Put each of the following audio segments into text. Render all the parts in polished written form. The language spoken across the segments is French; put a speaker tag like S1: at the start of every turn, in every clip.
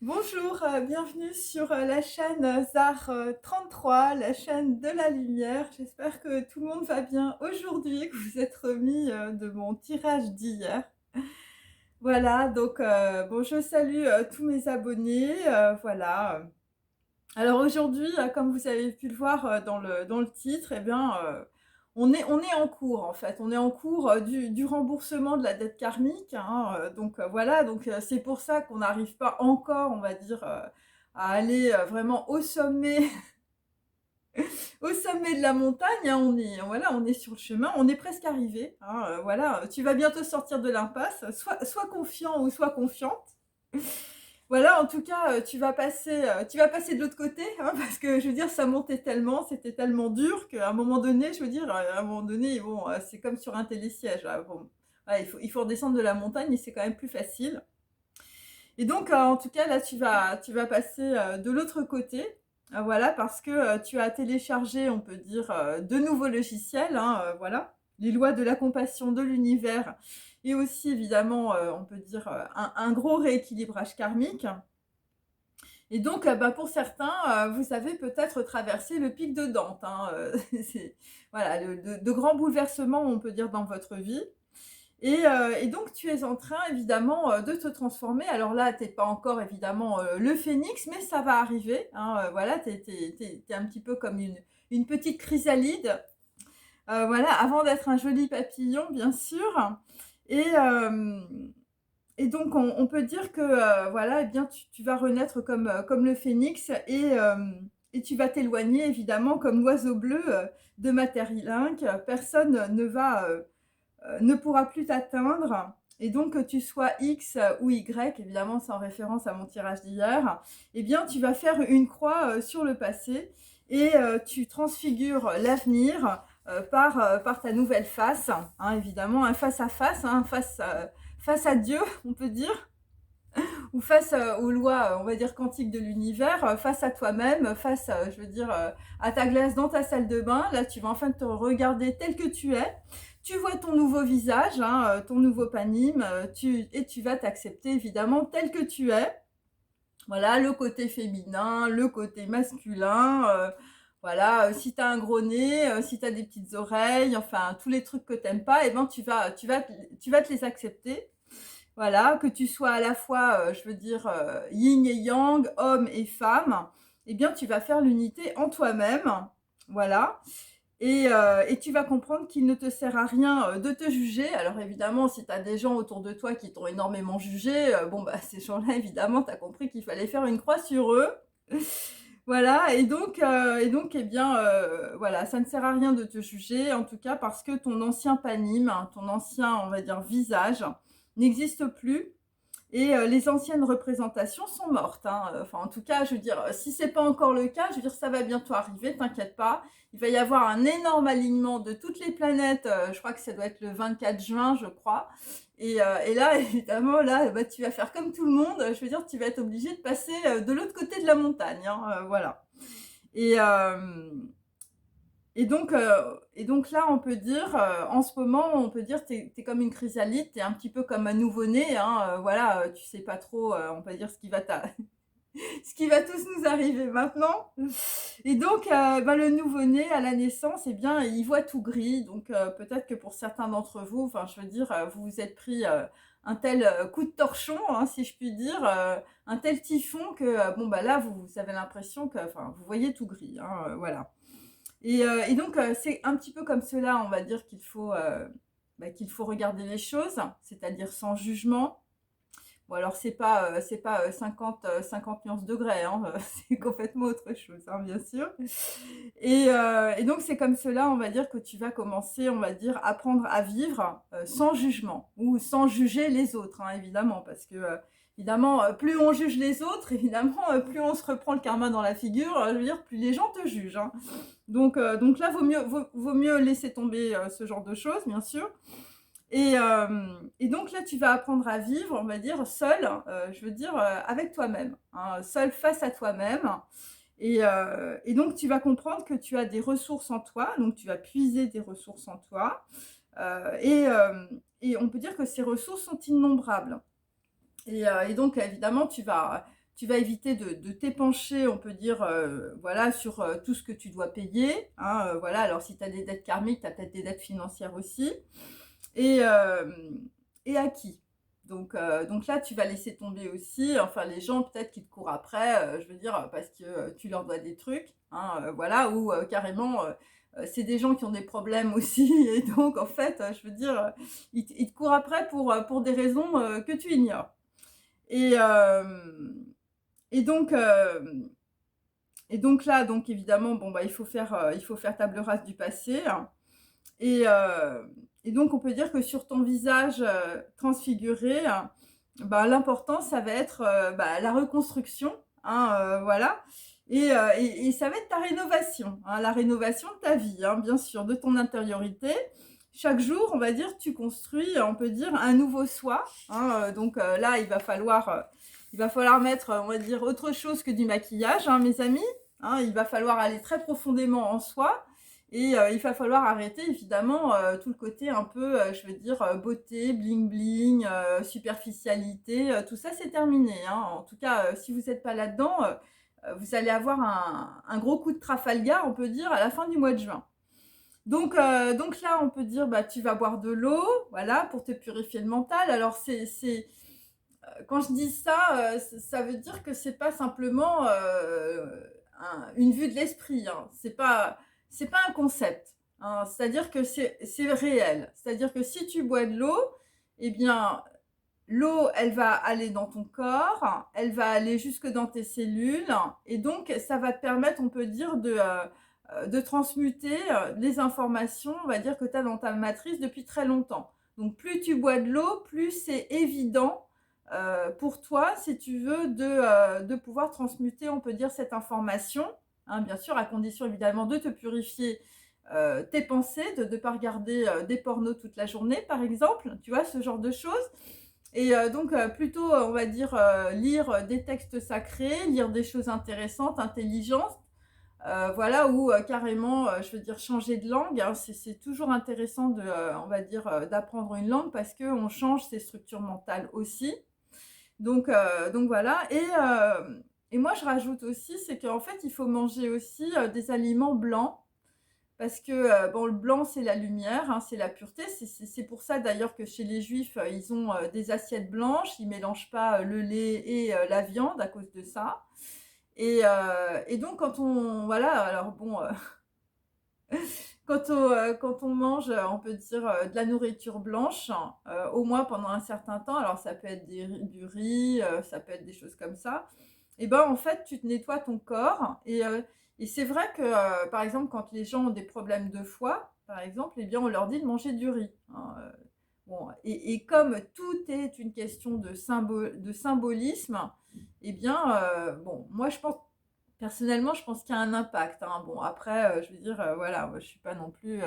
S1: Bonjour, bienvenue sur la chaîne ZAR 33, la chaîne de la lumière. J'espère que tout le monde va bien aujourd'hui, que vous êtes remis de mon tirage d'hier. Voilà, donc bon, je salue tous mes abonnés. Voilà. Alors aujourd'hui, comme vous avez pu le voir dans le titre, eh bien, on est en cours en fait. On est en cours du remboursement de la dette karmique, hein, donc voilà, donc c'est pour ça qu'on n'arrive pas encore, on va dire, à aller vraiment au sommet, au sommet de la montagne, hein. On est sur le chemin, on est presque arrivé, hein, voilà. Tu vas bientôt sortir de l'impasse. Sois confiant ou sois confiante. Voilà, en tout cas, tu vas passer de l'autre côté, hein, parce que je veux dire, ça montait tellement, c'était tellement dur qu'à un moment donné, je veux dire, à un moment donné, bon, c'est comme sur un télésiège, là, bon. Ouais, il faut redescendre de la montagne et c'est quand même plus facile. Et donc, en tout cas, là, tu vas passer de l'autre côté, voilà, parce que tu as téléchargé, on peut dire, de nouveaux logiciels, hein, voilà, les lois de la compassion de l'univers, et aussi, évidemment, on peut dire, un gros rééquilibrage karmique. Et donc, bah, pour certains, vous avez peut-être traversé le pic de Dante, hein, c'est voilà, de grands bouleversements, on peut dire, dans votre vie. Et donc, tu es en train, évidemment, de te transformer. Alors là, tu es pas encore, évidemment, le phénix, mais ça va arriver, hein, voilà, tu es un petit peu comme une petite chrysalide, voilà, avant d'être un joli papillon, bien sûr. Et hem et donc, on peut dire que voilà, eh bien, tu vas renaître comme le phénix et tu vas t'éloigner évidemment comme l'oiseau bleu de Materlinck. Personne ne pourra plus t'atteindre. Et donc, que tu sois X ou Y, évidemment, c'est en référence à mon tirage d'hier, eh bien, tu vas faire une croix sur le passé et tu transfigures l'avenir par ta nouvelle face, hein, évidemment, un face-à-face, hein, face à Dieu, on peut dire, ou face aux lois, on va dire, quantiques de l'univers, face à toi-même, face, je veux dire, à ta glace dans ta salle de bain. Là, tu vas enfin te regarder tel que tu es. Tu vois ton nouveau visage, hein, ton nouveau panime, et tu vas t'accepter évidemment tel que tu es. Voilà, le côté féminin, le côté masculin. Voilà, si tu as un gros nez, si tu as des petites oreilles, enfin, tous les trucs que tu n'aimes pas, eh ben, tu vas te les accepter. Voilà, que tu sois à la fois, je veux dire, yin et yang, homme et femme, eh bien, tu vas faire l'unité en toi-même. Voilà. Et tu vas comprendre qu'il ne te sert à rien de te juger. Alors évidemment, si tu as des gens autour de toi qui t'ont énormément jugé, bon, bah, ces gens-là, évidemment, tu as compris qu'il fallait faire une croix sur eux. Voilà, et donc, eh bien, voilà, ça ne sert à rien de te juger, en tout cas parce que ton ancien panime, hein, ton ancien, on va dire, visage, n'existe plus. Et les anciennes représentations sont mortes, hein. Enfin, en tout cas, je veux dire, si c'est pas encore le cas, je veux dire, ça va bientôt arriver, t'inquiète pas. Il va y avoir un énorme alignement de toutes les planètes. Je crois que ça doit être le 24 juin, je crois. Et là, évidemment, là, bah, tu vas faire comme tout le monde. Je veux dire, tu vas être obligé de passer de l'autre côté de la montagne, hein, voilà. Et, euh, et donc là, on peut dire, en ce moment, on peut dire, t'es comme une chrysalide, t'es un petit peu comme un nouveau-né, hein, voilà, tu sais pas trop, on peut dire, ce qui va tous nous arriver maintenant. Et donc, bah, le nouveau-né à la naissance, eh bien, il voit tout gris. Donc, peut-être que pour certains d'entre vous, enfin, je veux dire, vous vous êtes pris un tel coup de torchon, hein, si je puis dire, un tel typhon que, bon, bah là, vous avez l'impression que, enfin, vous voyez tout gris, hein, voilà. Et donc, c'est un petit peu comme cela, on va dire, qu'il faut regarder les choses, c'est-à-dire sans jugement. Bon, alors, c'est pas 50 nuances degrés, hein, c'est complètement autre chose, hein, bien sûr. Et donc, c'est comme cela, on va dire, que tu vas commencer, on va dire, à apprendre à vivre sans jugement ou sans juger les autres, hein, évidemment, parce que, évidemment, plus on juge les autres, évidemment, plus on se reprend le karma dans la figure, je veux dire, plus les gens te jugent, hein. Donc là, vaut mieux laisser tomber ce genre de choses, bien sûr. Et donc là, tu vas apprendre à vivre, on va dire, seul, je veux dire, avec toi-même, hein, seul face à toi-même. Et donc, tu vas comprendre que tu as des ressources en toi, donc tu vas puiser des ressources en toi. Et on peut dire que ces ressources sont innombrables. Et donc, évidemment, tu vas éviter de t'épancher, on peut dire, voilà, sur tout ce que tu dois payer, hein, voilà. Alors si tu as des dettes karmiques, tu as peut-être des dettes financières aussi. Et, et à qui? Donc là, tu vas laisser tomber aussi, enfin les gens peut-être qui te courent après, je veux dire, parce que tu leur dois des trucs, hein, voilà, ou carrément, c'est des gens qui ont des problèmes aussi, et donc en fait, je veux dire, ils te courent après pour des raisons que tu ignores. Et, et donc, et donc là, donc évidemment, bon, bah, il faut faire table rase du passé, hein. Et, euh, et donc, on peut dire que sur ton visage transfiguré, bah, l'important, ça va être bah, la reconstruction, hein, voilà. Et ça va être ta rénovation, hein, la rénovation de ta vie, hein, bien sûr, de ton intériorité. Chaque jour, on va dire, tu construis, on peut dire, un nouveau soi, hein, donc là, il va falloir mettre, on va dire, autre chose que du maquillage, hein, mes amis, hein, il va falloir aller très profondément en soi. Et il va falloir arrêter évidemment tout le côté un peu, je veux dire, beauté, bling bling, superficialité, tout ça c'est terminé, hein. En tout cas, si vous n'êtes pas là-dedans, vous allez avoir un gros coup de Trafalgar, on peut dire, à la fin du mois de juin. Donc là, on peut dire, bah, tu vas boire de l'eau, voilà, pour te purifier le mental. Alors quand je dis ça, ça veut dire que c'est pas simplement une vue de l'esprit, hein. C'est pas un concept, hein. C'est-à-dire que c'est réel. C'est-à-dire que si tu bois de l'eau, eh bien, l'eau, elle va aller dans ton corps, elle va aller jusque dans tes cellules, et donc ça va te permettre, on peut dire, de transmuter les informations, on va dire, que tu as dans ta matrice depuis très longtemps. Donc plus tu bois de l'eau, plus c'est évident pour toi, si tu veux, de pouvoir transmuter, on peut dire, cette information, hein, bien sûr, à condition évidemment de te purifier tes pensées, de ne pas regarder des pornos toute la journée, par exemple, tu vois, ce genre de choses. Et donc, plutôt, on va dire, lire des textes sacrés, lire des choses intéressantes, intelligentes, voilà, ou carrément, je veux dire, changer de langue, hein. C'est toujours intéressant on va dire, d'apprendre une langue parce qu'on change ses structures mentales aussi. Donc voilà. Et moi, je rajoute aussi, c'est qu'en fait, il faut manger aussi des aliments blancs. Parce que, bon, le blanc, c'est la lumière, hein, c'est la pureté. C'est pour ça d'ailleurs que chez les juifs, ils ont des assiettes blanches, ils ne mélangent pas le lait et la viande à cause de ça. Et donc, quand on. Voilà, alors bon, quand on mange, on peut dire de la nourriture blanche, au moins pendant un certain temps, alors ça peut être du riz, ça peut être des choses comme ça, et ben en fait, tu te nettoies ton corps. Et c'est vrai que, par exemple, quand les gens ont des problèmes de foie, par exemple, eh bien, on leur dit de manger du riz, hein, bon, et comme tout est une question de symbolisme, eh bien, bon, moi, je pense, personnellement, je pense qu'il y a un impact, hein. Bon, après, je veux dire, voilà, moi, je suis pas non plus,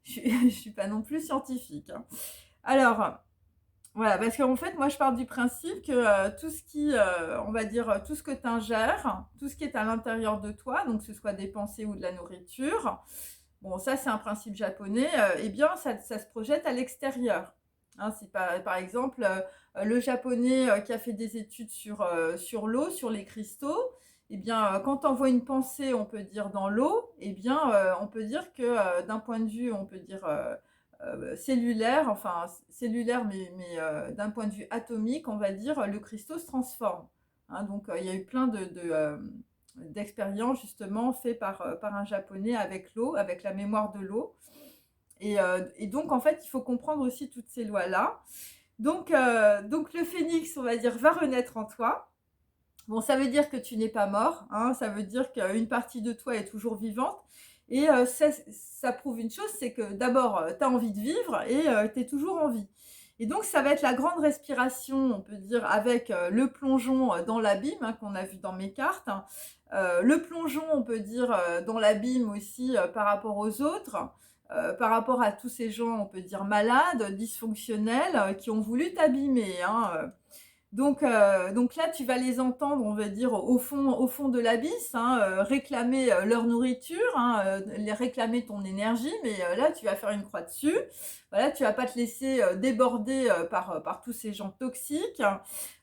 S1: je suis pas non plus scientifique, hein. Alors, voilà, parce qu'en fait, moi, je pars du principe que tout ce qui, on va dire, tout ce que tu ingères, tout ce qui est à l'intérieur de toi, donc que ce soit des pensées ou de la nourriture, bon, ça, c'est un principe japonais, eh bien, ça se projette à l'extérieur, hein. C'est par exemple, le japonais qui a fait des études sur l'eau, sur les cristaux, eh bien, quand on voit une pensée, on peut dire dans l'eau, eh bien, on peut dire que d'un point de vue, on peut dire cellulaire, enfin cellulaire, mais d'un point de vue atomique, on va dire, le cristaux se transforme, hein. Donc, il y a eu plein d'expériences justement faites par un japonais avec l'eau, avec la mémoire de l'eau. Et donc, en fait, il faut comprendre aussi toutes ces lois-là. Donc le phénix, on va dire, va renaître en toi. Bon, ça veut dire que tu n'es pas mort, hein, ça veut dire qu'une partie de toi est toujours vivante. Et ça prouve une chose, c'est que d'abord, tu as envie de vivre et tu es toujours en vie. Et donc, ça va être la grande respiration, on peut dire, avec le plongeon dans l'abîme, hein, qu'on a vu dans mes cartes, hein. Le plongeon, on peut dire, dans l'abîme aussi par rapport aux autres, par rapport à tous ces gens, on peut dire, malades, dysfonctionnels, qui ont voulu t'abîmer, hein. Donc là, tu vas les entendre, on va dire, au fond de l'abysse, hein, réclamer leur nourriture, hein, les réclamer ton énergie, mais là, tu vas faire une croix dessus. Voilà, tu vas pas te laisser déborder par tous ces gens toxiques.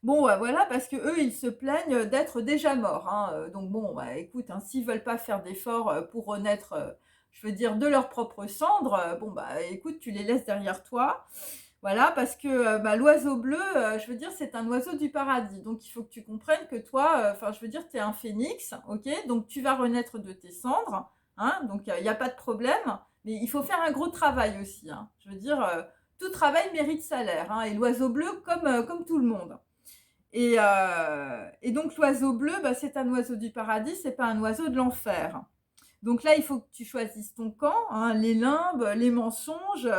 S1: Bon, voilà, parce que eux, ils se plaignent d'être déjà morts, hein. Donc bon, bah, écoute, hein, s'ils veulent pas faire d'efforts pour renaître, je veux dire, de leurs propres cendres, bon, bah, écoute, tu les laisses derrière toi. Voilà, parce que bah, l'oiseau bleu, je veux dire, c'est un oiseau du paradis. Donc, il faut que tu comprennes que toi, enfin, je veux dire, tu es un phénix, ok? Donc, tu vas renaître de tes cendres, hein? Donc, il n'y a pas de problème. Mais il faut faire un gros travail aussi, hein. Je veux dire, tout travail mérite salaire, hein. Et l'oiseau bleu, comme tout le monde. Et donc, l'oiseau bleu, bah, c'est un oiseau du paradis, c'est pas un oiseau de l'enfer. Donc là, il faut que tu choisisses ton camp, hein, les limbes, les mensonges,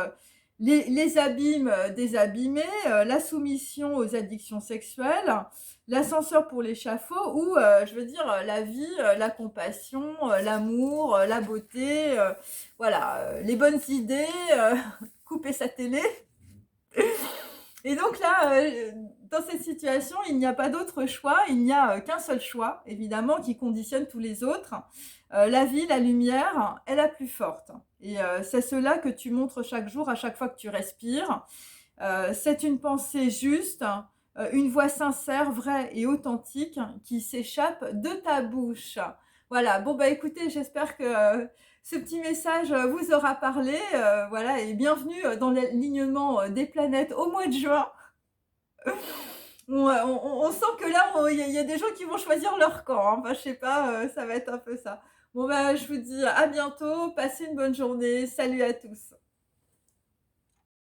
S1: les abîmes des abîmés, la soumission aux addictions sexuelles, l'ascenseur pour l'échafaud ou, je veux dire, la vie, la compassion, l'amour, la beauté, voilà, les bonnes idées, couper sa télé. Et donc là, dans cette situation, il n'y a pas d'autre choix, il n'y a qu'un seul choix, évidemment, qui conditionne tous les autres. La vie, la lumière est la plus forte. Et c'est cela que tu montres chaque jour, à chaque fois que tu respires. C'est une pensée juste, une voix sincère, vraie et authentique qui s'échappe de ta bouche. Voilà, bon bah écoutez, j'espère que ce petit message vous aura parlé. Voilà, et bienvenue dans l'alignement des planètes au mois de juin. On sent que là, il y a des gens qui vont choisir leur camp, hein. Enfin, je sais pas, ça va être un peu ça. Bon bah je vous dis à bientôt, passez une bonne journée, salut à tous.